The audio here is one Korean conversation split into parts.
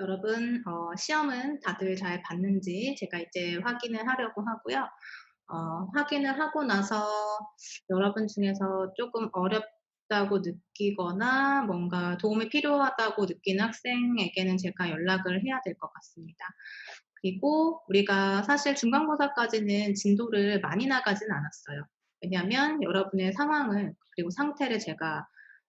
여러분, 시험은 다들 잘 봤는지 제가 이제 확인을 하려고 하고요. 확인을 하고 나서 여러분 중에서 조금 어렵다고 느끼거나 뭔가 도움이 필요하다고 느끼는 학생에게는 제가 연락을 해야 될 것 같습니다. 그리고 우리가 사실 중간고사까지는 진도를 많이 나가진 않았어요. 왜냐하면 여러분의 상황을 그리고 상태를 제가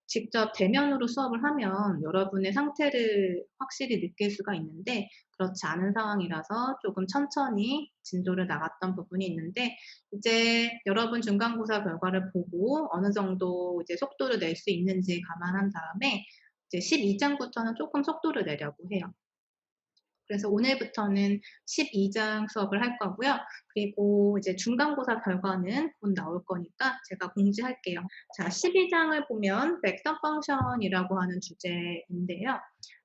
직접 대면으로 수업을 하면 여러분의 상태를 확실히 느낄 수가 있는데 그렇지 않은 상황이라서 조금 천천히 진도를 나갔던 부분이 있는데 이제 여러분 중간고사 결과를 보고 어느 정도 이제 속도를 낼 수 있는지 감안한 다음에 이제 12장부터는 조금 속도를 내려고 해요. 그래서 오늘부터는 12장 수업을 할 거고요. 그리고 이제 중간고사 결과는 곧 나올 거니까 제가 공지할게요. 자, 12장을 보면 벡터 펑션이라고 하는 주제인데요.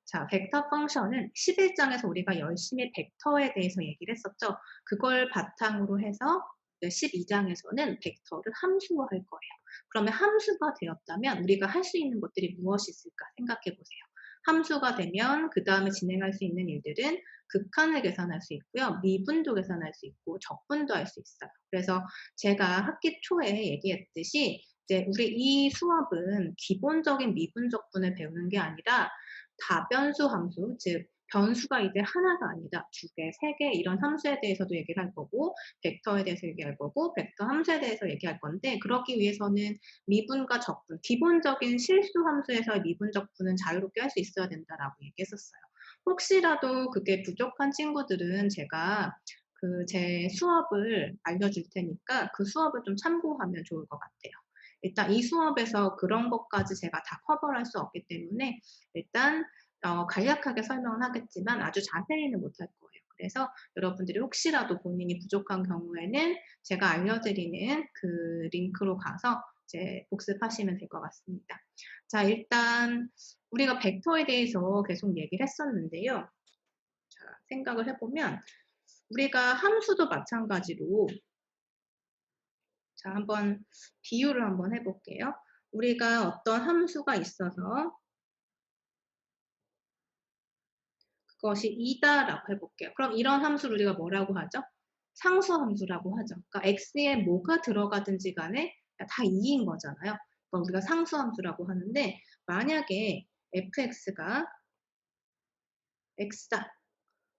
자, 벡터 펑션은 11장에서 우리가 열심히 벡터에 대해서 얘기를 했었죠. 그걸 바탕으로 해서 12장에서는 벡터를 함수화할 거예요. 그러면 함수가 되었다면 우리가 할 수 있는 것들이 무엇이 있을까 생각해 보세요. 함수가 되면 그다음에 진행할 수 있는 일들은 극한을 계산할 수 있고요. 미분도 계산할 수 있고 적분도 할 수 있어요. 그래서 제가 학기 초에 얘기했듯이 이제 우리 이 수업은 기본적인 미분 적분을 배우는 게 아니라 다변수 함수, 즉 변수가 이제 하나가 아니다. 두 개, 세 개 이런 함수에 대해서도 얘기를 할 거고 벡터에 대해서 얘기할 거고 벡터 함수에 대해서 얘기할 건데 그러기 위해서는 미분과 적분, 기본적인 실수 함수에서의 미분 적분은 자유롭게 할 수 있어야 된다라고 얘기했었어요. 혹시라도 그게 부족한 친구들은 제가 제 수업을 알려줄 테니까 그 수업을 좀 참고하면 좋을 것 같아요. 일단 이 수업에서 그런 것까지 제가 다 커버를 할 수 없기 때문에 일단 간략하게 설명은 하겠지만 아주 자세히는 못할 거예요. 그래서 여러분들이 혹시라도 본인이 부족한 경우에는 제가 알려드리는 그 링크로 가서 이제 복습하시면 될 것 같습니다. 자, 일단 우리가 벡터에 대해서 계속 얘기를 했었는데요. 자, 생각을 해보면 우리가 함수도 마찬가지로 자, 한번 비유를 한번 해볼게요. 우리가 어떤 함수가 있어서 그것이 2다라고 해볼게요. 그럼 이런 함수를 우리가 뭐라고 하죠? 상수함수라고 하죠. 그러니까 x에 뭐가 들어가든지 간에 다 2인 거잖아요. 그러니까 우리가 상수함수라고 하는데 만약에 fx가 x다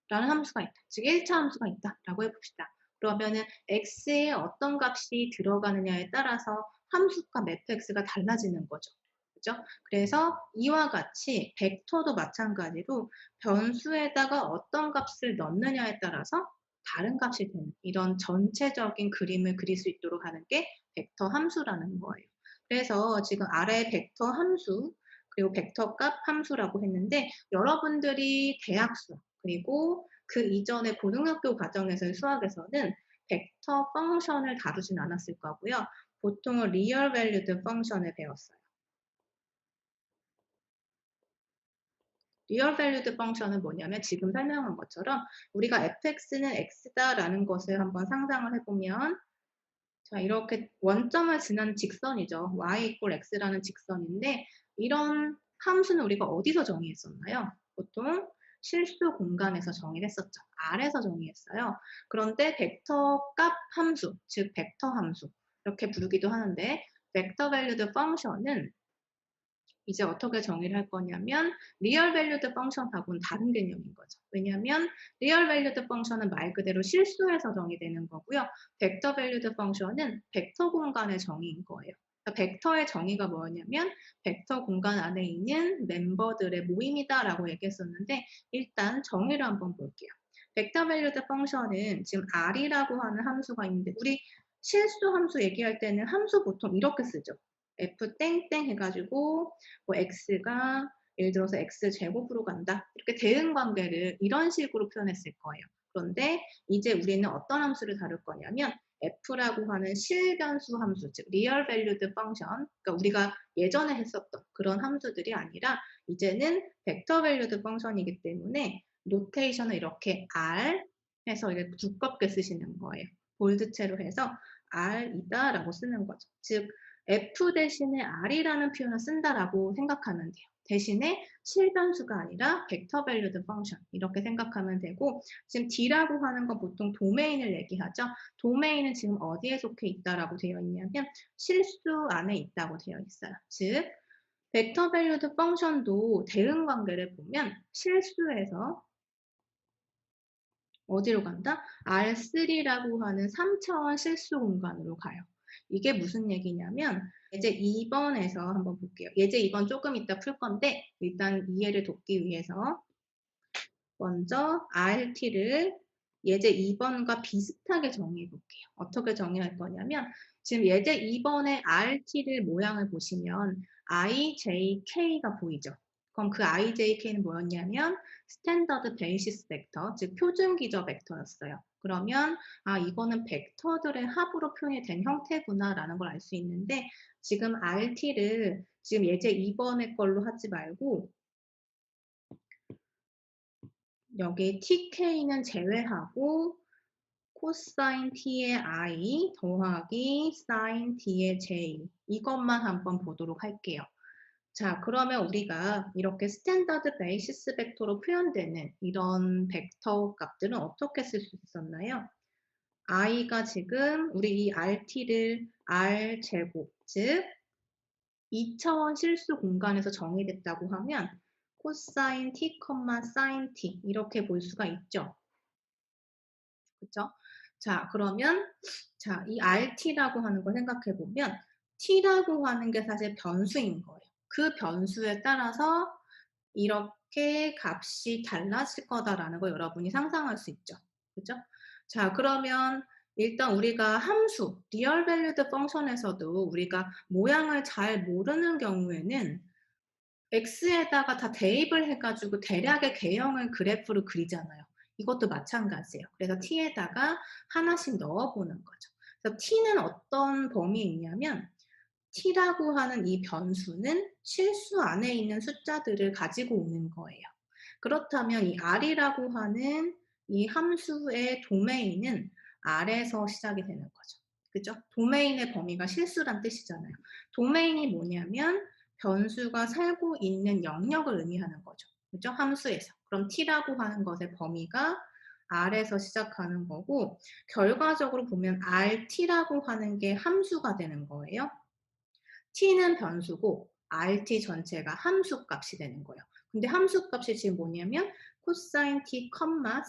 라는 함수가 있다. 즉 1차 함수가 있다라고 해봅시다. 그러면은 x에 어떤 값이 들어가느냐에 따라서 함수값 fx가 달라지는 거죠. 그죠? 그래서 이와 같이 벡터도 마찬가지로 변수에다가 어떤 값을 넣느냐에 따라서 다른 값이 되는 이런 전체적인 그림을 그릴 수 있도록 하는 게 벡터 함수라는 거예요. 그래서 지금 아래 벡터 함수 그리고 벡터 값 함수라고 했는데 여러분들이 대학 수학 그리고 그 이전에 고등학교 과정에서의 수학에서는 벡터 펑션을 다루진 않았을 거고요. 보통은 리얼 밸류드 펑션을 배웠어요. 리얼 밸류드 펑션은 뭐냐면 지금 설명한 것처럼 우리가 fx는 x다라는 것을 한번 상상을 해보면 자, 이렇게 원점을 지나는 직선이죠. y = x라는 직선인데 이런 함수는 우리가 어디서 정의했었나요? 보통 실수 공간에서 정의를 했었죠. R에서 정의했어요. 그런데 벡터 값 함수, 즉 벡터 함수 이렇게 부르기도 하는데 벡터 밸류드 펑션은 이제 어떻게 정의를 할 거냐면 리얼 밸류드 펑션하고는 다른 개념인 거죠. 왜냐하면 리얼 밸류드 펑션은 말 그대로 실수해서 정의되는 거고요. 벡터 밸류드 펑션은 벡터 공간의 정의인 거예요. 그러니까 벡터의 정의가 뭐냐면 벡터 공간 안에 있는 멤버들의 모임이다라고 얘기했었는데 일단 정의를 한번 볼게요. 벡터 밸류드 펑션은 지금 R이라고 하는 함수가 있는데 우리 실수 함수 얘기할 때는 함수 보통 이렇게 쓰죠. f 땡땡 해가지고 뭐 x가 예를 들어서 x 제곱으로 간다 이렇게 대응 관계를 이런 식으로 표현했을 거예요. 그런데 이제 우리는 어떤 함수를 다룰 거냐면 f라고 하는 실변수 함수, 즉 리얼 밸류드 펑션, 그러니까 우리가 예전에 했었던 그런 함수들이 아니라 이제는 벡터 밸류드 펑션이기 때문에 노테이션을 이렇게 r 해서 이렇게 두껍게 쓰시는 거예요. 볼드체로 해서 r이다라고 쓰는 거죠. 즉 f 대신에 r이라는 표현을 쓴다라고 생각하면 돼요. 대신에 실변수가 아니라 벡터 밸류드 펑션 이렇게 생각하면 되고 지금 D라고 하는 건 보통 도메인을 얘기하죠. 도메인은 지금 어디에 속해 있다라고 되어 있냐면 실수 안에 있다고 되어 있어요. 즉 벡터 밸류드 펑션도 대응 관계를 보면 실수에서 어디로 간다? R3라고 하는 3차원 실수 공간으로 가요. 이게 무슨 얘기냐면 예제 2번에서 한번 볼게요. 예제 2번 조금 이따 풀 건데 일단 이해를 돕기 위해서 먼저 RT를 예제 2번과 비슷하게 정리해 볼게요. 어떻게 정리할 거냐면 지금 예제 2번의 RT를 모양을 보시면 IJK가 보이죠? 그럼 그 IJK는 뭐였냐면 스탠더드 베이시스 벡터, 즉 표준 기저 벡터였어요. 그러면 아 이거는 벡터들의 합으로 표현이 된 형태구나라는 걸 알 수 있는데 지금 RT를 지금 예제 2번의 걸로 하지 말고 여기 TK는 제외하고 코사인 T의 I 더하기 사인 T의 J 이것만 한번 보도록 할게요. 자, 그러면 우리가 이렇게 스탠더드 베이시스 벡터로 표현되는 이런 벡터 값들은 어떻게 쓸 수 있었나요? I가 지금 우리 이 RT를 R제곱, 즉 2차원 실수 공간에서 정의됐다고 하면 코사인 T, 사인 T 이렇게 볼 수가 있죠. 그쵸? 자, 그러면 자, 이 RT라고 하는 걸 생각해 보면 T라고 하는 게 사실 변수인 거예요. 그 변수에 따라서 이렇게 값이 달라질 거다라는 걸 여러분이 상상할 수 있죠. 그죠? 자, 그러면 일단 우리가 함수, 리얼 밸류드 펑션에서도 우리가 모양을 잘 모르는 경우에는 x에다가 다 대입을 해가지고 대략의 개형을 그래프로 그리잖아요. 이것도 마찬가지예요. 그래서 t에다가 하나씩 넣어보는 거죠. 그래서 t는 어떤 범위에 있냐면 t라고 하는 이 변수는 실수 안에 있는 숫자들을 가지고 오는 거예요. 그렇다면 이 r이라고 하는 이 함수의 도메인은 r에서 시작이 되는 거죠. 그죠? 도메인의 범위가 실수란 뜻이잖아요. 도메인이 뭐냐면 변수가 살고 있는 영역을 의미하는 거죠. 그죠? 함수에서. 그럼 t라고 하는 것의 범위가 r에서 시작하는 거고 결과적으로 보면 rt라고 하는 게 함수가 되는 거예요. t는 변수고 rt 전체가 함수 값이 되는 거예요. 근데 함수 값이 지금 뭐냐면 코사인 t,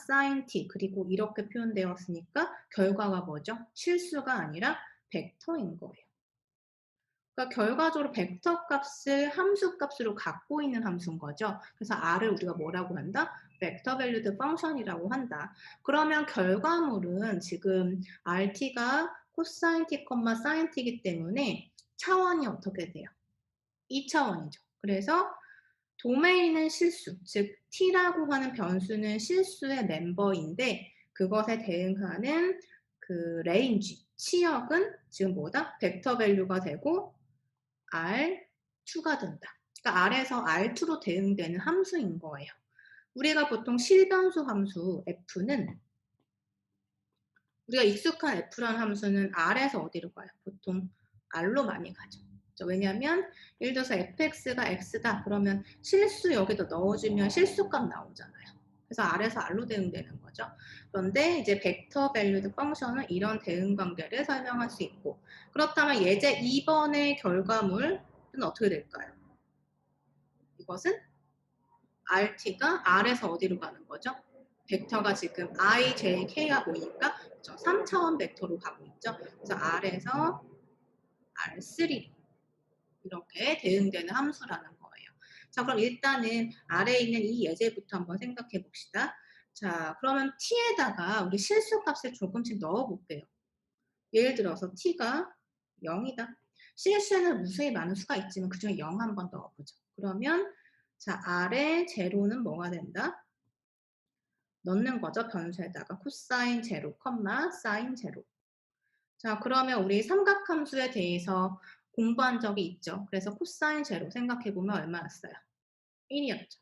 사인 t 그리고 이렇게 표현되었으니까 결과가 뭐죠? 실수가 아니라 벡터인 거예요. 그러니까 결과적으로 벡터 값을 함수 값으로 갖고 있는 함수인 거죠. 그래서 R을 우리가 뭐라고 한다? 벡터 밸류드 펑션이라고 한다. 그러면 결과물은 지금 RT가 코사인 T, 사인 T이기 때문에 차원이 어떻게 돼요? 2차원이죠. 그래서 도메인은 실수, 즉 T라고 하는 변수는 실수의 멤버인데 그것에 대응하는 그 레인지, 치역은 지금 뭐다? 벡터 밸류가 되고 R2가 된다. 그러니까 R에서 R2로 대응되는 함수인 거예요. 우리가 보통 실변수 함수 F는 우리가 익숙한 F라는 함수는 R에서 어디로 가요? 보통 R로 많이 가죠. 왜냐하면 예를 들어서 fx가 x다 그러면 실수 여기다 넣어주면 실수값 나오잖아요. 그래서 R에서 R로 대응되는 거죠. 그런데 이제 벡터 밸류드 펑션은 이런 대응 관계를 설명할 수 있고 그렇다면 예제 2번의 결과물은 어떻게 될까요? 이것은 RT가 R에서 어디로 가는 거죠? 벡터가 지금 I, J, K가 보이니까 3차원 벡터로 가고 있죠. 그래서 R에서 R3 이렇게 대응되는 함수라는 거예요. 자, 그럼 일단은 아래에 있는 이 예제부터 한번 생각해 봅시다. 자, 그러면 t에다가 우리 실수값을 조금씩 넣어 볼게요. 예를 들어서 t가 0이다. 실수는 무수히 많은 수가 있지만 그중에 0 한번 넣어보죠. 그러면 자, 아래 제로는 뭐가 된다? 넣는 거죠. 변수에다가 코사인 제로, 사인 제로. 자, 그러면 우리 삼각함수에 대해서 공부한 적이 있죠. 그래서 코사인 제로 생각해보면 얼마였어요? 1이었죠.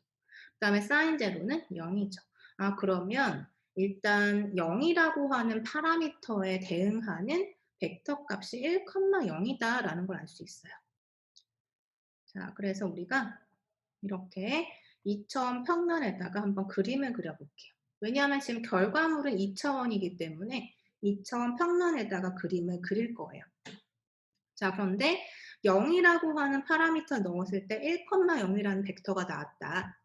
그 다음에 사인 제로는 0이죠. 아, 그러면 일단 0이라고 하는 파라미터에 대응하는 벡터 값이 1,0이다 라는 걸 알 수 있어요. 자, 그래서 우리가 이렇게 2차원 평면에다가 한번 그림을 그려볼게요. 왜냐하면 지금 결과물은 2차원이기 때문에 2차원 평면에다가 그림을 그릴 거예요. 자, 그런데 0이라고 하는 파라미터 넣었을 때 1,0이라는 벡터가 나왔다.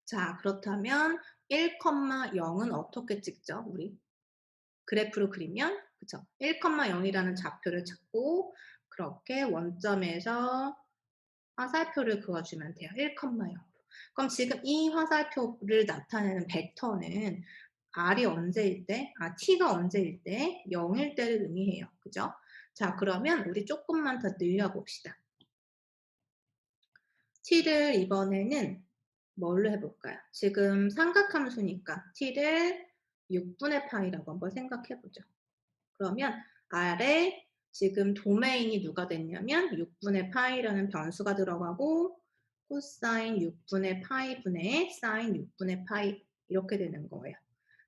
자, 그렇다면 1,0은 어떻게 찍죠, 우리? 그래프로 그리면, 그쵸? 1,0이라는 좌표를 찾고 그렇게 원점에서 화살표를 그어주면 돼요. 1,0. 그럼 지금 이 화살표를 나타내는 벡터는 r이 언제일 때, t가 언제일 때, 0일 때를 의미해요. 그죠? 자, 그러면 우리 조금만 더 늘려봅시다. t를 이번에는 뭘로 해볼까요? 지금 삼각함수니까 t를 6분의 파이라고 한번 생각해보죠. 그러면 R에 지금 도메인이 누가 됐냐면 6분의 파이라는 변수가 들어가고 코사인 6분의 파이 분의 사인 6분의 파이 이렇게 되는 거예요.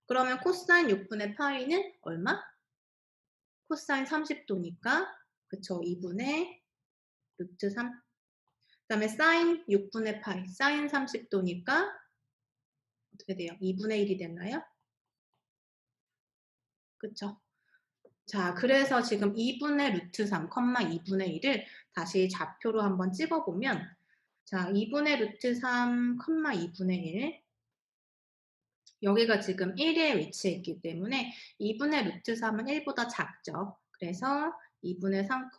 그러면 코사인 6분의 파이는 얼마? 코사인 30도니까 그쵸 2분의 루트 3. 그 다음에 사인 6분의 파이 사인 30도니까 어떻게 돼요? 2분의 1이 됐나요? 그쵸? 자, 그래서 지금 2분의 루트 3, 2분의 1을 다시 좌표로 한번 찍어보면, 자, 2분의 루트 3, 2분의 1. 여기가 지금 1에 위치해 있기 때문에 2분의 루트 3은 1보다 작죠. 그래서 2분의 3,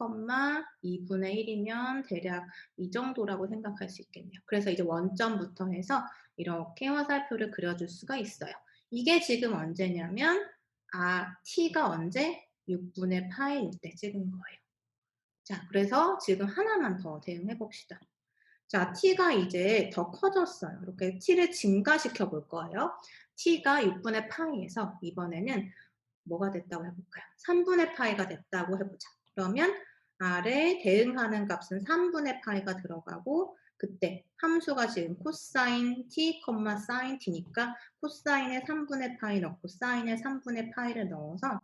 2분의 1이면 대략 이 정도라고 생각할 수 있겠네요. 그래서 이제 원점부터 해서 이렇게 화살표를 그려줄 수가 있어요. 이게 지금 언제냐면, t가 언제? 6분의 파이일 때 찍은 거예요. 자, 그래서 지금 하나만 더 대응해 봅시다. 자, t가 이제 더 커졌어요. 이렇게 t를 증가시켜 볼 거예요. t가 6분의 파이에서 이번에는 뭐가 됐다고 해볼까요? 3분의 파이가 됐다고 해보자. 그러면 r에 대응하는 값은 3분의 파이가 들어가고 그때 함수가 지금 코사인 t, 사인 t니까 코사인에 3분의 파이 넣고 사인에 3분의 파이를 넣어서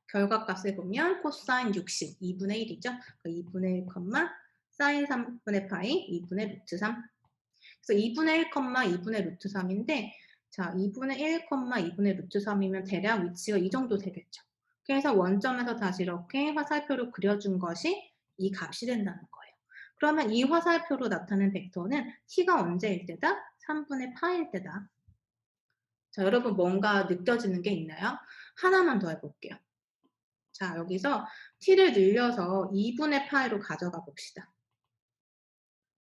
결과값을 보면 코사인 60, 2분의 1이죠. 2분의 1, 사인 3분의 파이, 2분의 루트 3. 그래서 2분의 1, 2분의 루트 3인데, 자, 2분의 1, 2분의 루트 3이면 대략 위치가 이 정도 되겠죠. 그래서 원점에서 다시 이렇게 화살표로 그려준 것이 이 값이 된다는 거예요. 그러면 이 화살표로 나타낸 벡터는 t가 언제일 때다? 3분의 파일 때다. 자, 여러분 뭔가 느껴지는 게 있나요? 하나만 더 해볼게요. 자, 여기서 t를 늘려서 2분의 파이로 가져가 봅시다.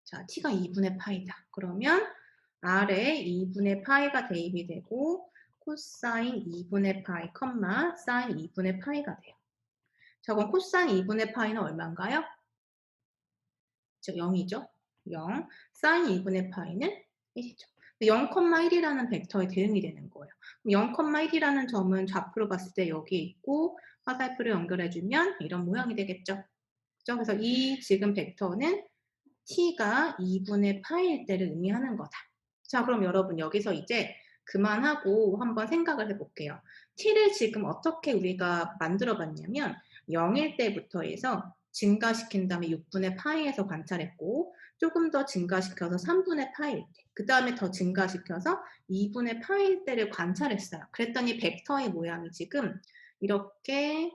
자, t가 2분의 파이다. 그러면 r에 2분의 파이가 대입이 되고 코사인 2분의 파이, 사인 2분의 파이가 돼요. 자, 그럼 코사인 2분의 파이는 얼마인가요? 0이죠. 0. 사인 2분의 파이는 1이죠. 0,1이라는 벡터에 대응이 되는 거예요. 0,1이라는 점은 좌표로 봤을 때 여기에 있고 화살표를 연결해주면 이런 모양이 되겠죠. 그죠? 그래서 이 지금 벡터는 t가 2분의 파이일 때를 의미하는 거다. 자, 그럼 여러분 여기서 이제 그만하고 한번 생각을 해볼게요. t를 지금 어떻게 우리가 만들어 봤냐면 0일 때부터 해서 증가시킨 다음에 6분의 파이에서 관찰했고 조금 더 증가시켜서 3분의 파이일 때, 그 다음에 더 증가시켜서 2분의 파이일 때를 관찰했어요. 그랬더니 벡터의 모양이 지금 이렇게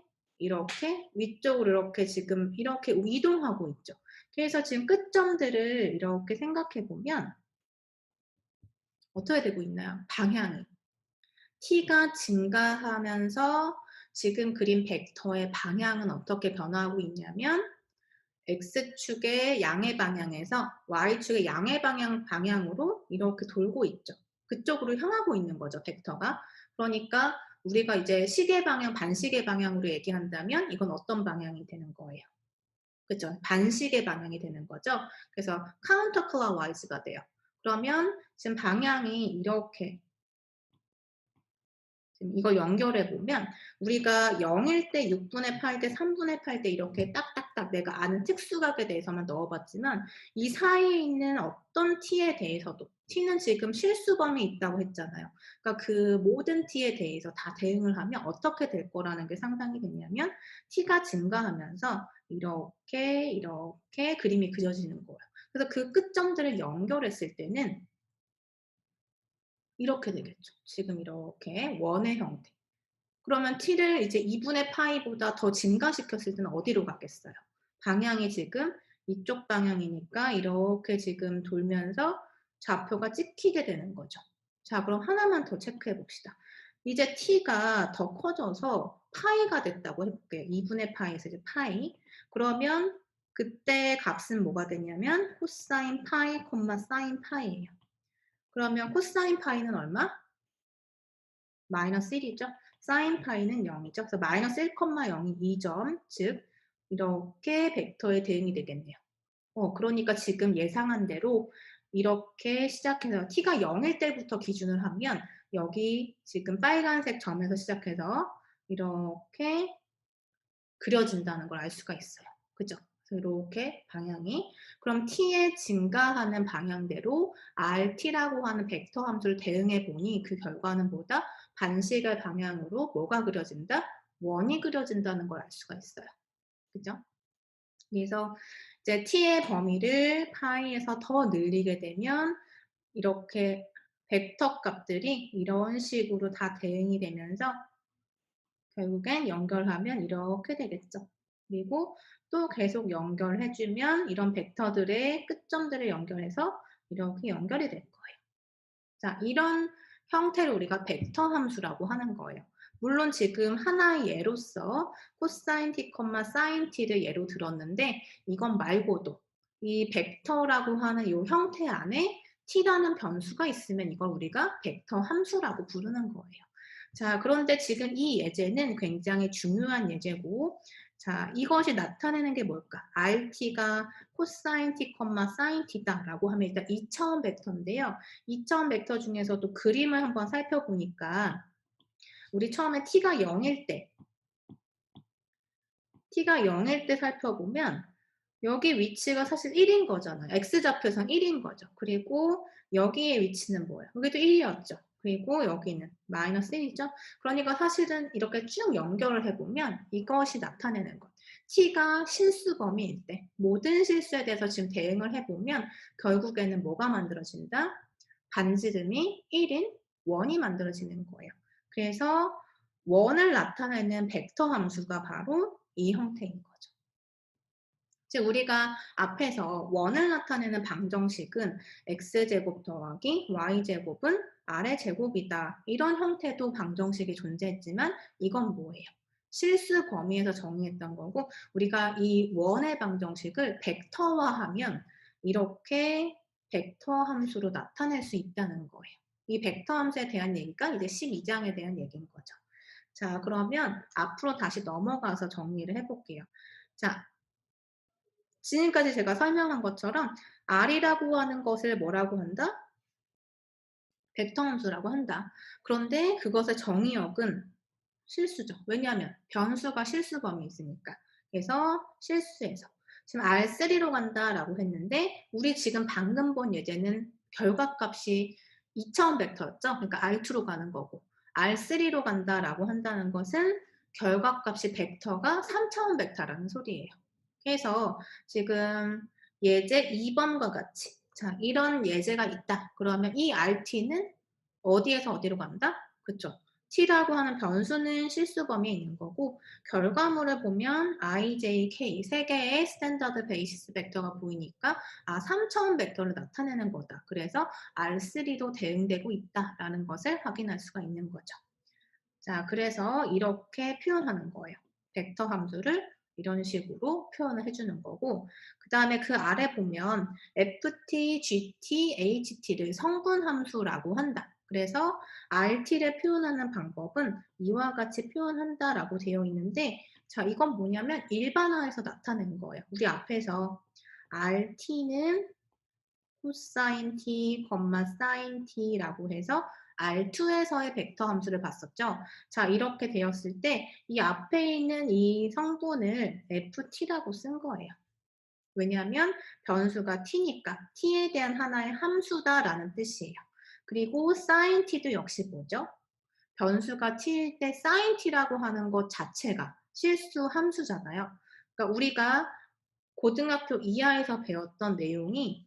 위쪽으로 이렇게 지금 이렇게 이동하고 있죠. 그래서 지금 끝점들을 이렇게 생각해 보면 어떻게 되고 있나요? 방향이. t가 증가하면서 지금 그린 벡터의 방향은 어떻게 변화하고 있냐면 x축의 양의 방향에서 y축의 양의 방향으로 이렇게 돌고 있죠. 그쪽으로 향하고 있는 거죠, 벡터가. 그러니까 우리가 이제 시계 방향, 반시계 방향으로 얘기한다면 이건 어떤 방향이 되는 거예요? 그죠? 반시계 방향이 되는 거죠. 그래서 counter clockwise 돼요. 그러면 지금 방향이 이렇게 지금 이거 연결해 보면 우리가 0일 때, 6분의 8 때, 3분의 8 때 이렇게 딱딱 딱 내가 아는 특수각에 대해서만 넣어봤지만 이 사이에 있는 어떤 t에 대해서도 t는 지금 실수범위 있다고 했잖아요. 그러니까 그 모든 t에 대해서 다 대응을 하면 어떻게 될 거라는 게 상상이 되냐면 t가 증가하면서 이렇게 이렇게 그림이 그려지는 거예요. 그래서 그 끝점들을 연결했을 때는 이렇게 되겠죠. 지금 이렇게 원의 형태. 그러면 t를 이제 2분의 파이보다 더 증가시켰을 때는 어디로 가겠어요? 방향이 지금 이쪽 방향이니까 이렇게 지금 돌면서 좌표가 찍히게 되는 거죠. 자, 그럼 하나만 더 체크해 봅시다. 이제 t가 더 커져서 파이가 됐다고 해 볼게요. 2분의 파이에서 이제 파이. 그러면 그때 값은 뭐가 되냐면 코사인 파이, 사인 파이예요. 그러면 코사인 파이는 얼마? 마이너스 1이죠. 사인 파이는 0이죠. 그래서 마이너스 1,0이 2점, 즉 이렇게 벡터의 대응이 되겠네요. 그러니까 지금 예상한 대로 이렇게 시작해서 t가 0일 때부터 기준을 하면 여기 지금 빨간색 점에서 시작해서 이렇게 그려진다는 걸 알 수가 있어요. 그죠? 그래서 이렇게 방향이 그럼 t의 증가하는 방향대로 rt라고 하는 벡터 함수를 대응해 보니 그 결과는 뭐다? 반시계 방향으로 뭐가 그려진다? 원이 그려진다는 걸 알 수가 있어요. 그죠? 그래서 이제 t의 범위를 파이에서 더 늘리게 되면 이렇게 벡터 값들이 이런 식으로 다 대응이 되면서 결국엔 연결하면 이렇게 되겠죠. 그리고 또 계속 연결해 주면 이런 벡터들의 끝점들을 연결해서 이렇게 연결이 될 거예요. 자, 이런 형태를 우리가 벡터 함수라고 하는 거예요. 물론 지금 하나의 예로서 코사인 t, 사인 t를 예로 들었는데 이건 말고도 이 벡터라고 하는 이 형태 안에 t라는 변수가 있으면 이걸 우리가 벡터 함수라고 부르는 거예요. 자, 그런데 지금 이 예제는 굉장히 중요한 예제고, 자, 이것이 나타내는 게 뭘까? rt가 코사인 t, 사인 t다라고 하면 일단 2차원 벡터인데요. 2차원 벡터 중에서도 그림을 한번 살펴보니까 우리 처음에 t가 0일 때 살펴보면 여기 위치가 사실 1인 거잖아요. x좌표상 1인 거죠. 그리고 여기의 위치는 뭐예요? 여기도 1이었죠. 그리고 여기는 마이너스 1이죠. 그러니까 사실은 이렇게 쭉 연결을 해보면 이것이 나타내는 것. t가 실수 범위일 때 모든 실수에 대해서 지금 대응을 해보면 결국에는 뭐가 만들어진다? 반지름이 1인 원이 만들어지는 거예요. 그래서 원을 나타내는 벡터 함수가 바로 이 형태인 거죠. 즉 우리가 앞에서 원을 나타내는 방정식은 x제곱 더하기 y제곱은 r의 제곱이다. 이런 형태도 방정식이 존재했지만 이건 뭐예요? 실수 범위에서 정의했던 거고 우리가 이 원의 방정식을 벡터화하면 이렇게 벡터 함수로 나타낼 수 있다는 거예요. 이 벡터 함수에 대한 얘기가 이제 12장에 대한 얘기인 거죠. 자, 그러면 앞으로 다시 넘어가서 정리를 해볼게요. 자, 지금까지 제가 설명한 것처럼 R이라고 하는 것을 뭐라고 한다? 벡터 함수라고 한다. 그런데 그것의 정의역은 실수죠. 왜냐하면 변수가 실수 범위 있으니까. 그래서 실수에서 지금 R3로 간다라고 했는데 우리 지금 방금 본 예제는 결과값이 2차원 벡터였죠. 그러니까 R2로 가는 거고 R3로 간다라고 한다는 것은 결과값이 벡터가 3차원 벡터라는 소리예요. 그래서 지금 예제 2번과 같이 자 이런 예제가 있다. 그러면 이 RT는 어디에서 어디로 간다? 그쵸. t라고 하는 변수는 실수 범위에 있는 거고 결과물을 보면 i, j, k 세 개의 스탠다드 베이시스 벡터가 보이니까 3차원 벡터를 나타내는 거다. 그래서 R3도 대응되고 있다라는 것을 확인할 수가 있는 거죠. 자, 그래서 이렇게 표현하는 거예요. 벡터 함수를 이런 식으로 표현을 해주는 거고 그 다음에 그 아래 보면 ft, gt, ht를 성분 함수라고 한다. 그래서 rt를 표현하는 방법은 이와 같이 표현한다라고 되어 있는데 자, 이건 뭐냐면 일반화해서 나타내는 거예요. 우리 앞에서 rt는 코사인 t, 사인 t라고 해서 R2에서의 벡터 함수를 봤었죠. 자, 이렇게 되었을 때 이 앞에 있는 이 성분을 ft라고 쓴 거예요. 왜냐하면 변수가 t니까 t에 대한 하나의 함수다라는 뜻이에요. 그리고 sin t도 역시 뭐죠? 변수가 t일 때 sin t라고 하는 것 자체가 실수 함수잖아요. 그러니까 우리가 고등학교 이하에서 배웠던 내용이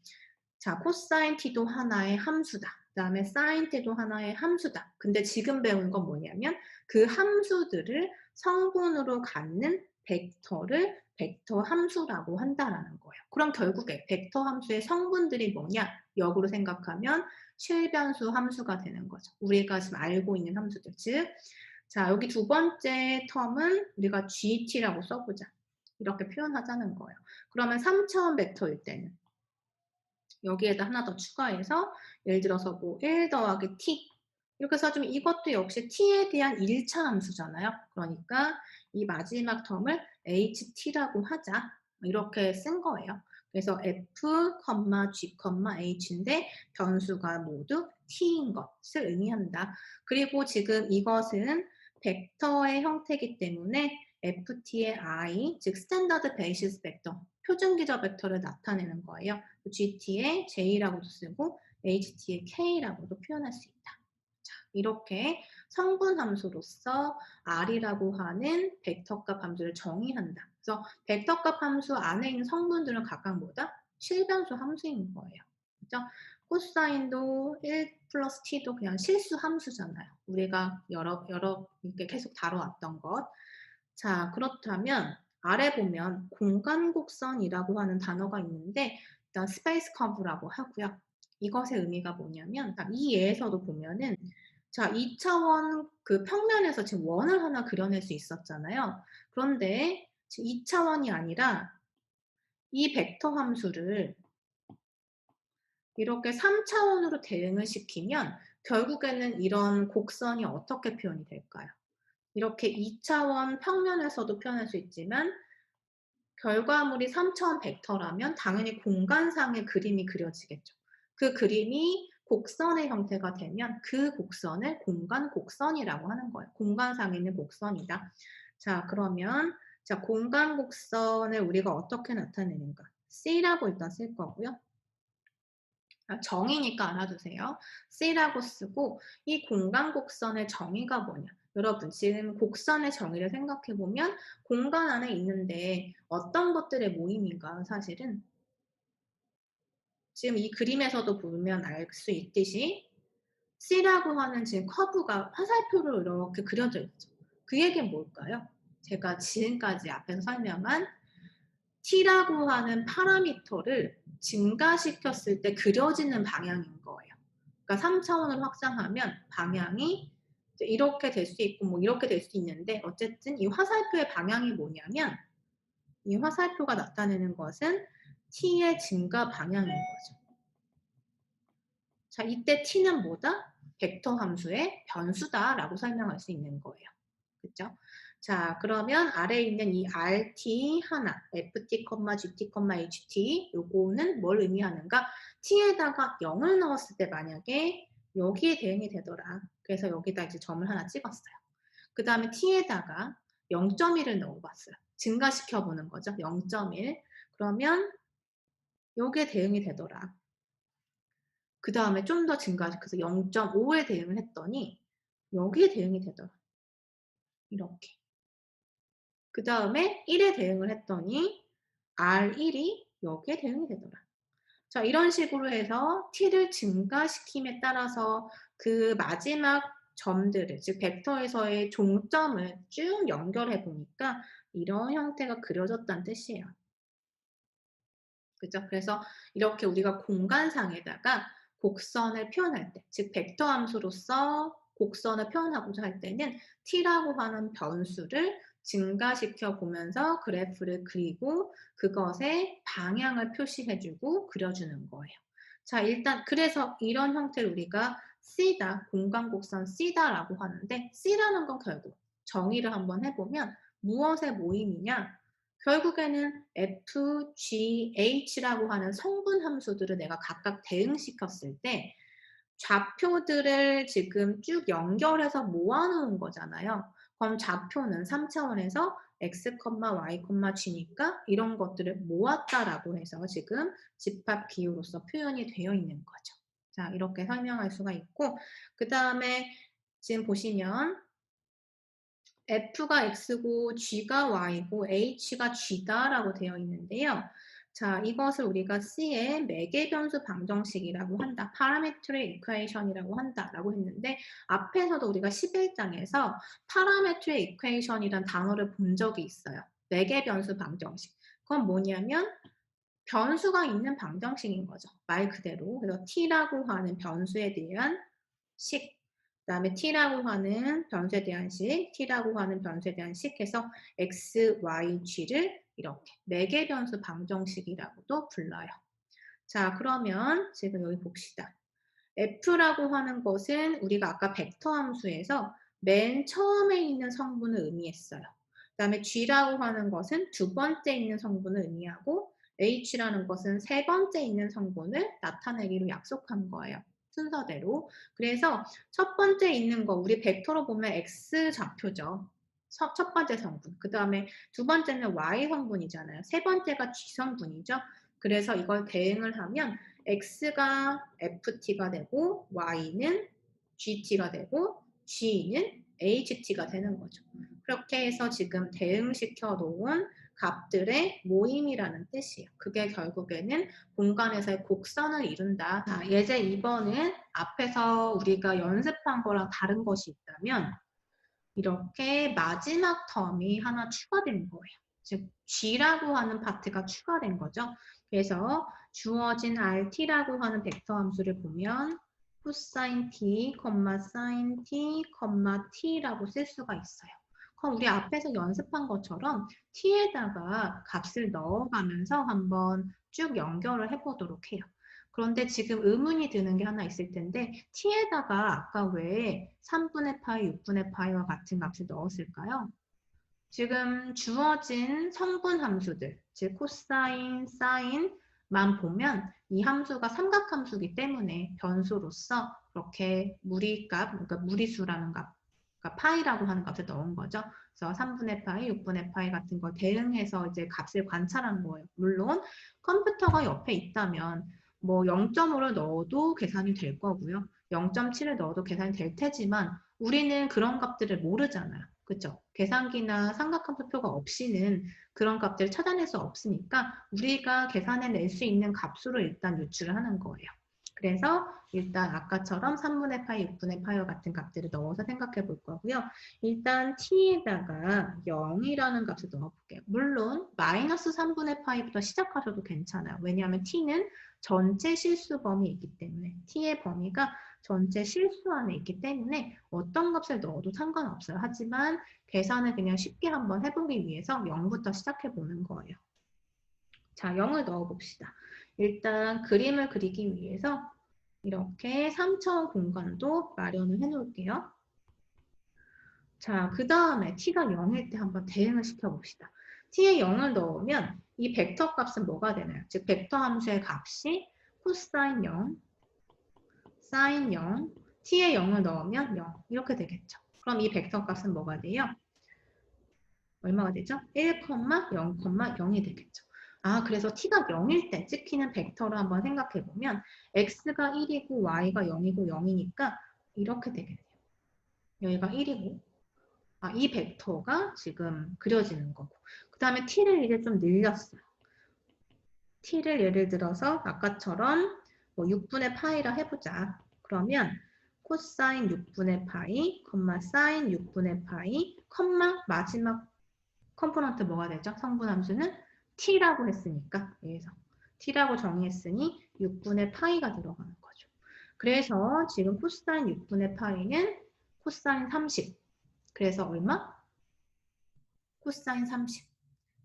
자, 코사인 t도 하나의 함수다. 그다음에 사인 t도 하나의 함수다. 근데 지금 배운 건 뭐냐면 그 함수들을 성분으로 갖는 벡터를 벡터 함수라고 한다라는 거예요. 그럼 결국에 벡터 함수의 성분들이 뭐냐? 역으로 생각하면 실변수 함수가 되는 거죠. 우리가 지금 알고 있는 함수들. 즉, 자, 여기 두 번째 텀은 우리가 GT라고 써보자. 이렇게 표현하자는 거예요. 그러면 3차원 벡터일 때는 여기에다 하나 더 추가해서 예를 들어서 뭐 1 더하기 t 이렇게 써주면 이것도 역시 t에 대한 1차 함수잖아요. 그러니까 이 마지막 텀을 ht라고 하자. 이렇게 쓴 거예요. 그래서 f, g, h인데 변수가 모두 t인 것을 의미한다. 그리고 지금 이것은 벡터의 형태이기 때문에 ft의 i, 즉 스탠다드 베이시스 벡터, 표준기저 벡터를 나타내는 거예요. gt의 j라고도 쓰고 ht의 k라고도 표현할 수 있다. 자, 이렇게 성분 함수로서 r이라고 하는 벡터값 함수를 정의한다. 그래서 벡터값 함수 안에 있는 성분들은 각각 뭐다? 실변수 함수인 거예요. 그죠? 코사인도 1 플러스 t도 그냥 실수 함수잖아요. 우리가 여러 이렇게 계속 다뤄왔던 것. 자, 그렇다면 아래 보면 공간 곡선이라고 하는 단어가 있는데 일단 스페이스 커브라고 하고요. 이것의 의미가 뭐냐면 이 예에서도 보면은 자, 2차원 그 평면에서 지금 원을 하나 그려낼 수 있었잖아요. 그런데 지금 2차원이 아니라 이 벡터 함수를 이렇게 3차원으로 대응을 시키면 결국에는 이런 곡선이 어떻게 표현이 될까요? 이렇게 2차원 평면에서도 표현할 수 있지만 결과물이 3차원 벡터라면 당연히 공간상의 그림이 그려지겠죠. 그 그림이 곡선의 형태가 되면 그 곡선을 공간 곡선이라고 하는 거예요. 공간상에 있는 곡선이다. 자, 그러면 자, 공간 곡선을 우리가 어떻게 나타내는가? C라고 일단 쓸 거고요. 정의니까 알아두세요. C라고 쓰고 이 공간 곡선의 정의가 뭐냐? 여러분 지금 곡선의 정의를 생각해 보면 공간 안에 있는데 어떤 것들의 모임인가 사실은 지금 이 그림에서도 보면 알 수 있듯이 C라고 하는 지금 커브가 화살표로 이렇게 그려져 있죠. 그 얘기는 뭘까요? 제가 지금까지 앞에서 설명한 t라고 하는 파라미터를 증가시켰을 때 그려지는 방향인 거예요. 그러니까 3차원으로 확장하면 방향이 이렇게 될 수 있고 뭐 이렇게 될 수 있는데 어쨌든 이 화살표의 방향이 뭐냐면 이 화살표가 나타내는 것은 t의 증가 방향인 거죠. 자, 이때 t는 뭐다? 벡터 함수의 변수다라고 설명할 수 있는 거예요. 그렇죠? 자, 그러면 아래에 있는 이 rt 하나, ft, gt, ht 요거는 뭘 의미하는가? t에다가 0을 넣었을 때 만약에 여기에 대응이 되더라. 그래서 여기다 이제 점을 하나 찍었어요. 그 다음에 t에다가 0.1을 넣어봤어요. 증가시켜 보는 거죠. 0.1. 그러면 여기에 대응이 되더라. 그 다음에 좀 더 증가시켜서 0.5에 대응을 했더니 여기에 대응이 되더라. 이렇게. 그 다음에 1에 대응을 했더니 R1이 여기에 대응이 되더라. 자, 이런 식으로 해서 t를 증가시킴에 따라서 그 마지막 점들을, 즉 벡터에서의 종점을 쭉 연결해 보니까 이런 형태가 그려졌다는 뜻이에요. 그죠? 그래서 이렇게 우리가 공간상에다가 곡선을 표현할 때, 즉 벡터 함수로서 곡선을 표현하고자 할 때는 t라고 하는 변수를 증가시켜 보면서 그래프를 그리고 그것의 방향을 표시해주고 그려주는 거예요. 자, 일단 그래서 이런 형태를 우리가 C다, 공간 곡선 C다라고 하는데 C라는 건 결국 정의를 한번 해보면 무엇의 모임이냐? 결국에는 F, G, H라고 하는 성분 함수들을 내가 각각 대응시켰을 때 좌표들을 지금 쭉 연결해서 모아 놓은 거잖아요. 그럼 좌표는 3차원에서 x, y, g니까 이런 것들을 모았다라고 해서 지금 집합 기호로서 표현이 되어 있는 거죠. 자, 이렇게 설명할 수가 있고, 그다음에 지금 보시면 F가 X고 G가 Y고 H가 G다라고 되어 있는데요. 자, 이것을 우리가 C의 매개변수 방정식이라고 한다. 파라메트릭 이퀘이션이라고 한다라고 했는데 앞에서도 우리가 11장에서 파라메트릭 이퀘이션이란 단어를 본 적이 있어요. 매개변수 방정식. 그건 뭐냐면 변수가 있는 방정식인 거죠. 말 그대로. 그래서 t라고 하는 변수에 대한 식, 그다음에 t라고 하는 변수에 대한 식, t라고 하는 변수에 대한 식 해서 x, y, g를 이렇게 매개변수 방정식이라고도 불러요. 자, 그러면 지금 여기 봅시다. f라고 하는 것은 우리가 아까 벡터 함수에서 맨 처음에 있는 성분을 의미했어요. 그다음에 g라고 하는 것은 두 번째 있는 성분을 의미하고 h라는 것은 세 번째 있는 성분을 나타내기로 약속한 거예요. 순서대로. 그래서 첫 번째 있는 거 우리 벡터로 보면 x 좌표죠. 첫 번째 성분. 그다음에 두 번째는 y 성분이잖아요. 세 번째가 g 성분이죠. 그래서 이걸 대응을 하면 x가 ft가 되고 y는 gt가 되고 g는 ht가 되는 거죠. 그렇게 해서 지금 대응시켜 놓은 값들의 모임이라는 뜻이에요. 그게 결국에는 공간에서의 곡선을 이룬다. 자, 예제 2번은 앞에서 우리가 연습한 거랑 다른 것이 있다면 이렇게 마지막 텀이 하나 추가된 거예요. 즉 g라고 하는 파트가 추가된 거죠. 그래서 주어진 rt라고 하는 벡터 함수를 보면 코사인 t, 사인 t, t라고 쓸 수가 있어요. 그럼 우리 앞에서 연습한 것처럼 t에다가 값을 넣어가면서 한번 쭉 연결을 해보도록 해요. 그런데 지금 의문이 드는 게 하나 있을 텐데 t에다가 아까 왜 3분의 파이, 6분의 파이와 같은 값을 넣었을까요? 지금 주어진 성분 함수들, 즉 코사인, 사인만 보면 이 함수가 삼각함수이기 때문에 변수로서 그렇게 무리값, 그러니까 무리수라는 값, 그러니까 파이라고 하는 값을 넣은 거죠. 그래서 3분의 파이, 6분의 파이 같은 걸 대응해서 이제 값을 관찰한 거예요. 물론 컴퓨터가 옆에 있다면 뭐 0.5를 넣어도 계산이 될 거고요. 0.7을 넣어도 계산이 될 테지만 우리는 그런 값들을 모르잖아요. 그렇죠? 계산기나 삼각함수표가 없이는 그런 값들을 찾아낼 수 없으니까 우리가 계산해낼 수 있는 값으로 일단 유출을 하는 거예요. 그래서 일단 아까처럼 3분의 파이, 6분의 파이와 같은 값들을 넣어서 생각해 볼 거고요. 일단 t에다가 0이라는 값을 넣어볼게요. 물론 마이너스 3분의 파이부터 시작하셔도 괜찮아요. 왜냐하면 t는 전체 실수 범위이기 때문에 t의 범위가 전체 실수 안에 있기 때문에 어떤 값을 넣어도 상관없어요. 하지만 계산을 그냥 쉽게 한번 해보기 위해서 0부터 시작해 보는 거예요. 자, 0을 넣어봅시다. 일단 그림을 그리기 위해서 이렇게 3차원 공간도 마련을 해놓을게요. 자, 그 다음에 t가 0일 때 한번 대응을 시켜봅시다. t에 0을 넣으면 이 벡터 값은 뭐가 되나요? 즉 벡터 함수의 값이 코사인 0, 사인 0, t에 0을 넣으면 0 이렇게 되겠죠. 그럼 이 벡터 값은 뭐가 돼요? 얼마가 되죠? 1, 0, 0이 되겠죠. 아, 그래서 t가 0일 때 찍히는 벡터를 한번 생각해 보면 x가 1이고 y가 0이고 0이니까 이렇게 되겠네요. 여기가 1이고 이 벡터가 지금 그려지는 거고 그 다음에 t를 이제 좀 늘렸어요. t를 예를 들어서 아까처럼 뭐 6분의 파이라 해보자. 그러면 코사인 6분의 파이, 사인 6분의 파이, 마지막 컴포넌트 뭐가 되죠? 성분 함수는 t라고 했으니까 여기서 t라고 정의했으니 6분의 파이가 들어가는 거죠. 그래서 지금 코사인 6분의 파이는 코사인 30. 그래서 얼마? 코사인 30.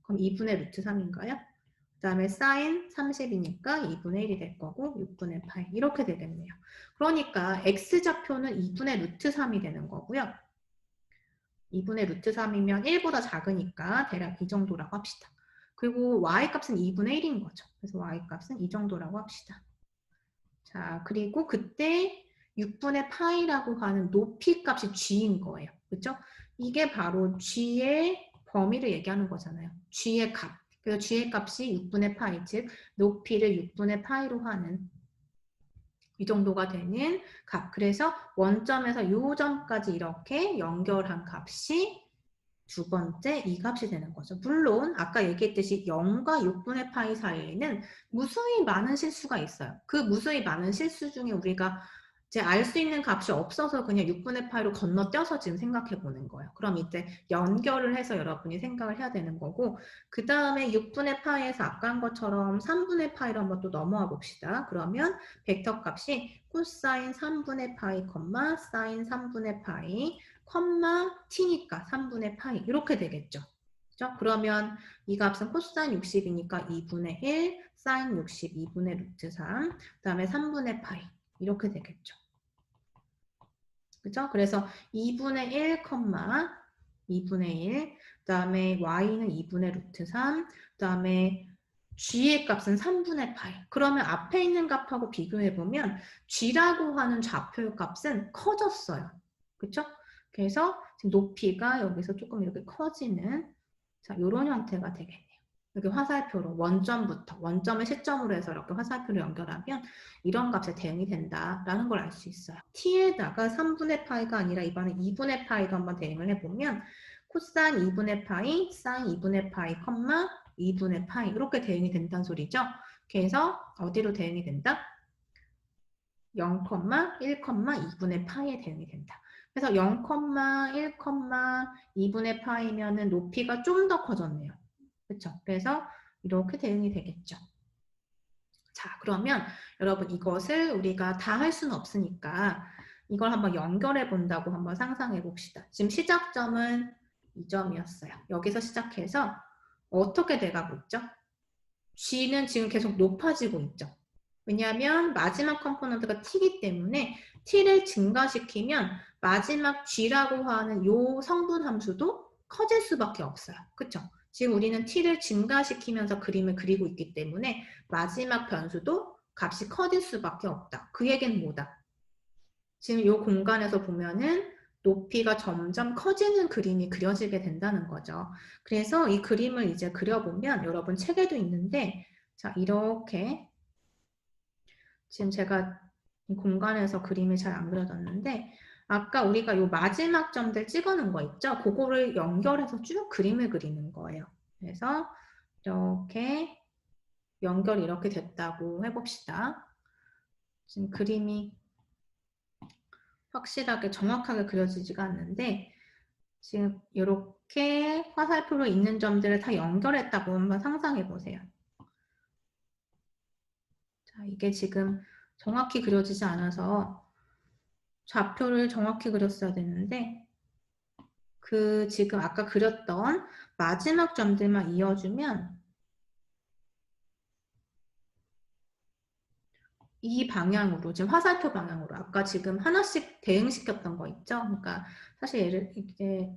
그럼 2분의 루트 3인가요? 그 다음에 사인 30이니까 2분의 1이 될 거고 6분의 파이 이렇게 되겠네요. 그러니까 x좌표는 2분의 루트 3이 되는 거고요. 2분의 루트 3이면 1보다 작으니까 대략 이 정도라고 합시다. 그리고 y값은 2분의 1인 거죠. 그래서 y값은 이 정도라고 합시다. 자, 그리고 그때 6분의 파이라고 하는 높이 값이 g인 거예요. 그렇죠? 이게 바로 g의 범위를 얘기하는 거잖아요. g의 값. 그래서 g의 값이 6분의 파이, 즉 높이를 6분의 파이로 하는 이 정도가 되는 값. 그래서 원점에서 요 점까지 이렇게 연결한 값이 두 번째 이 값이 되는 거죠. 물론 아까 얘기했듯이 0과 6분의 파이 사이에는 무수히 많은 실수가 있어요. 그 무수히 많은 실수 중에 우리가 이제 알 수 있는 값이 없어서 그냥 6분의 파이로 건너뛰어서 지금 생각해 보는 거예요. 그럼 이제 연결을 해서 여러분이 생각을 해야 되는 거고, 그 다음에 6분의 파이에서 아까 한 것처럼 3분의 파이로 한번 또 넘어와 봅시다. 그러면 벡터 값이 코사인 3분의 파이, 사인 3분의 파이, t니까 3분의 파이 이렇게 되겠죠. 그죠? 그러면 이 값은 코사인 60이니까 2분의 1, 사인 60, 2분의 루트 3, 그 다음에 3분의 파이 이렇게 되겠죠. 그죠? 그래서 2분의 1, 2분의 1, 그 다음에 y는 2분의 루트 3, 그 다음에 g의 값은 3분의 파이. 그러면 앞에 있는 값하고 비교해보면 g라고 하는 좌표의 값은 커졌어요. 그쵸? 그래서 지금 높이가 여기서 조금 이렇게 커지는 자, 이런 형태가 되겠네요. 여기 화살표로 원점부터 원점을 시점으로 해서 이렇게 화살표를 연결하면 이런 값에 대응이 된다라는 걸 알 수 있어요. t에다가 3분의 파이가 아니라 이번에 2분의 파이도 한번 대응을 해보면 코사인 2분의 파이, 사인 2분의 파이, 2분의 파이 이렇게 대응이 된다는 소리죠. 그래서 어디로 대응이 된다? 0, 1, 2분의 파이에 대응이 된다. 그래서 0, 1, 2분의 파이면은 높이가 좀 더 커졌네요. 그렇죠? 그래서 이렇게 대응이 되겠죠. 자, 그러면 여러분 이것을 우리가 다 할 수는 없으니까 이걸 한번 연결해 본다고 한번 상상해 봅시다. 지금 시작점은 이 점이었어요. 여기서 시작해서 어떻게 돼가고 있죠? g는 지금 계속 높아지고 있죠. 왜냐하면 마지막 컴포넌트가 t이기 때문에 t를 증가시키면 마지막 g라고 하는 요 성분 함수도 커질 수밖에 없어요. 그쵸? 지금 우리는 t를 증가시키면서 그림을 그리고 있기 때문에 마지막 변수도 값이 커질 수밖에 없다. 그 얘기는 뭐다? 지금 이 공간에서 보면은 높이가 점점 커지는 그림이 그려지게 된다는 거죠. 그래서 이 그림을 이제 그려보면 여러분 책에도 있는데 자 이렇게 지금 제가 이 공간에서 그림이 잘 안 그려졌는데 아까 우리가 이 마지막 점들 찍어놓은 거 있죠? 그거를 연결해서 쭉 그림을 그리는 거예요. 그래서 이렇게 연결이 이렇게 됐다고 해봅시다. 지금 그림이 확실하게 정확하게 그려지지가 않는데 지금 이렇게 화살표로 있는 점들을 다 연결했다고 한번 상상해 보세요. 자, 이게 지금 정확히 그려지지 않아서 좌표를 정확히 그렸어야 되는데 그 지금 아까 그렸던 마지막 점들만 이어주면 이 방향으로 지금 화살표 방향으로 아까 지금 하나씩 대응시켰던 거 있죠? 그러니까 사실 얘를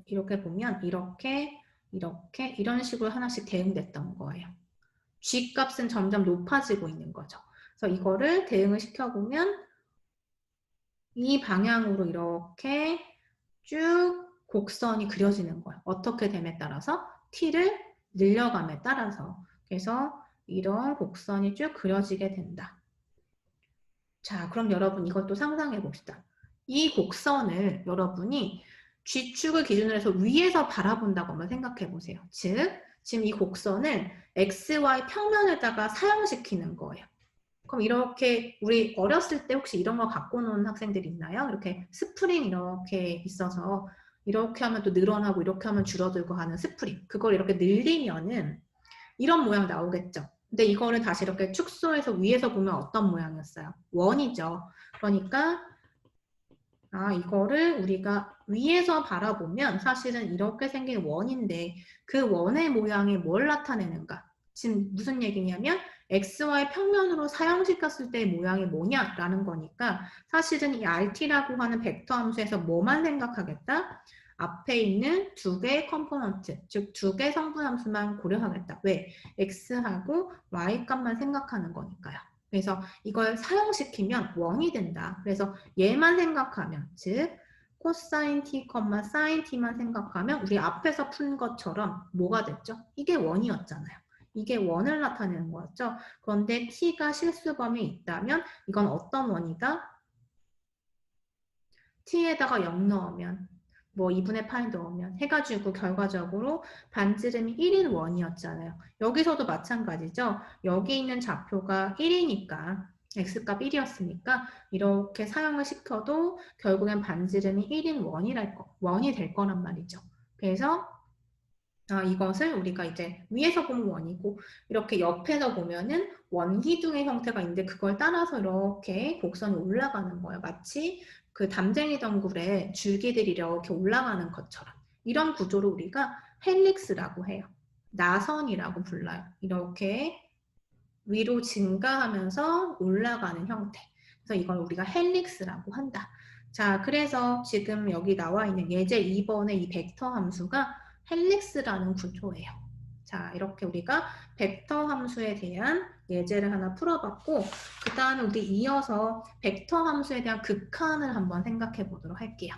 이렇게 보면 이렇게 이런 식으로 하나씩 대응됐던 거예요. G 값은 점점 높아지고 있는 거죠. 그래서 이거를 대응을 시켜보면 이 방향으로 이렇게 쭉 곡선이 그려지는 거예요. 어떻게 됨에 따라서 t를 늘려감에 따라서 그래서 이런 곡선이 쭉 그려지게 된다. 자, 그럼 여러분 이것도 상상해 봅시다. 이 곡선을 여러분이 G축을 기준으로 해서 위에서 바라본다고 한번 생각해 보세요. 즉, 지금 이 곡선을 XY 평면에다가 사용시키는 거예요. 그럼 이렇게 우리 어렸을 때 혹시 이런 거 갖고 노는 학생들이 있나요? 이렇게 스프링 이렇게 있어서 이렇게 하면 또 늘어나고 이렇게 하면 줄어들고 하는 스프링. 그걸 이렇게 늘리면은 이런 모양 나오겠죠. 근데 이거를 다시 이렇게 축소해서 위에서 보면 어떤 모양이었어요? 원이죠. 그러니까 이거를 우리가 위에서 바라보면 사실은 이렇게 생긴 원인데 그 원의 모양이 뭘 나타내는가? 지금 무슨 얘기냐면 XY 평면으로 사용시켰을 때의 모양이 뭐냐라는 거니까 사실은 이 RT라고 하는 벡터 함수에서 뭐만 생각하겠다? 앞에 있는 두 개의 컴포넌트, 즉 두 개의 성분 함수만 고려하겠다. 왜? X하고 Y 값만 생각하는 거니까요. 그래서 이걸 사용시키면 원이 된다. 그래서 얘만 생각하면, 즉 코사인 t, 사인 t만 생각하면 우리 앞에서 푼 것처럼 뭐가 됐죠? 이게 원이었잖아요. 이게 원을 나타내는 거였죠. 그런데 t가 실수범위에 있다면 이건 어떤 원이다? t에다가 0 넣으면 뭐 2분의 파이 넣으면 해가지고 결과적으로 반지름이 1인 원이었잖아요. 여기서도 마찬가지죠. 여기 있는 좌표가 1이니까 x값 1이었으니까 이렇게 사용을 시켜도 결국엔 반지름이 1인 원이 될 거란 말이죠. 그래서 이것을 우리가 이제 위에서 보면 원이고 이렇게 옆에서 보면은 원기둥의 형태가 있는데 그걸 따라서 이렇게 곡선이 올라가는 거예요. 마치 그 담쟁이 덩굴에 줄기들이 이렇게 올라가는 것처럼 이런 구조를 우리가 헬릭스라고 해요. 나선이라고 불러요. 이렇게 위로 증가하면서 올라가는 형태. 그래서 이걸 우리가 헬릭스라고 한다. 자, 그래서 지금 여기 나와 있는 예제 2번의 이 벡터 함수가 헬릭스라는 구조예요. 자, 이렇게 우리가 벡터 함수에 대한 예제를 하나 풀어봤고 그 다음에 우리 이어서 벡터 함수에 대한 극한을 한번 생각해 보도록 할게요.